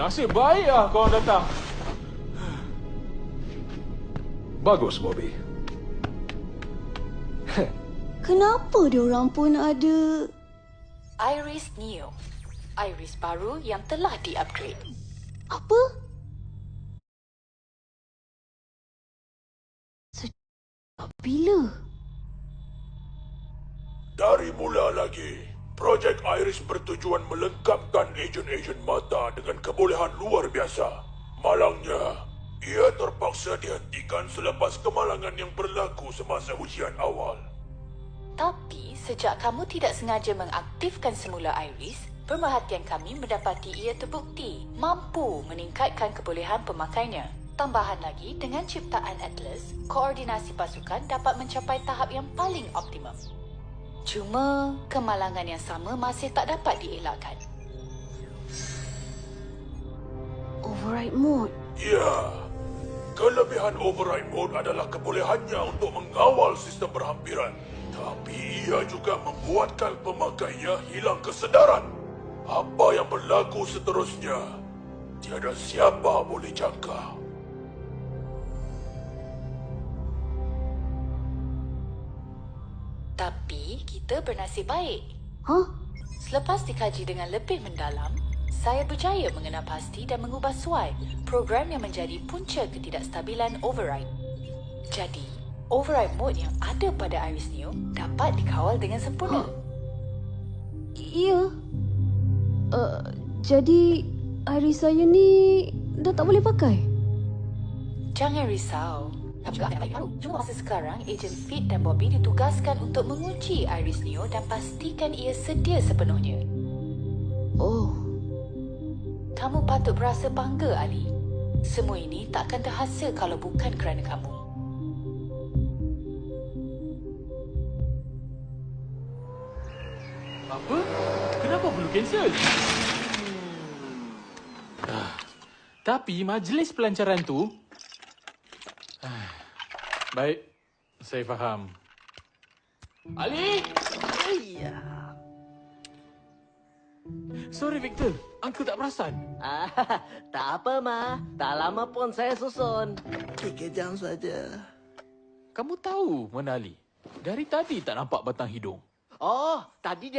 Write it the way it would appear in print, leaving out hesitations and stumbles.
Nasib baik lah korang datang. Bagus, Bobby. Kenapa diorang pun ada... Iris Neo. Iris baru yang telah di-upgrade. Apa? Sejak bila? Dari mula lagi, Projek Iris bertujuan melengkapkan ejen-ejen mata dengan kebolehan luar biasa. Malangnya, ia terpaksa dihentikan selepas kemalangan yang berlaku semasa ujian awal. Tapi, sejak kamu tidak sengaja mengaktifkan semula Iris, pemerhatian kami mendapati ia terbukti mampu meningkatkan kebolehan pemakainya. Tambahan lagi, dengan ciptaan Atlas, koordinasi pasukan dapat mencapai tahap yang paling optimum. Cuma, kemalangan yang sama masih tak dapat dielakkan. Override mode. Ya, kelebihan Override Mode adalah kebolehannya untuk mengawal sistem berhampiran. Tapi ia juga membuatkan pemakainya hilang kesedaran. Apa yang berlaku seterusnya, tiada siapa boleh jangka. Tapi, kita bernasib baik. Hah? Selepas dikaji dengan lebih mendalam, saya berjaya mengenal pasti dan mengubah SWI, program yang menjadi punca ketidakstabilan Override. Jadi, Override Mode yang ada pada Iris Neo dapat dikawal dengan sempurna. Ya. Jadi, Iris saya ni dah tak boleh pakai? Jangan risau. Cuma masa sekarang, Ejen Fit dan Bobby ditugaskan untuk menguji Iris Neo dan pastikan ia sedia sepenuhnya. Oh. Kamu patut berasa bangga, Ali. Semua ini tak akan terhasil kalau bukan kerana kamu. Apa? Kenapa perlu cancel? Tapi majlis pelancaran tu... Baik, saya faham. Ali! Sorry, Victor. Uncle tak perasan. Tak apa, Ma. Tak lama pun saya susun. 3 jam saja. Kamu tahu mana Ali? Dari tadi tak nampak batang hidung. Oh, tadi dia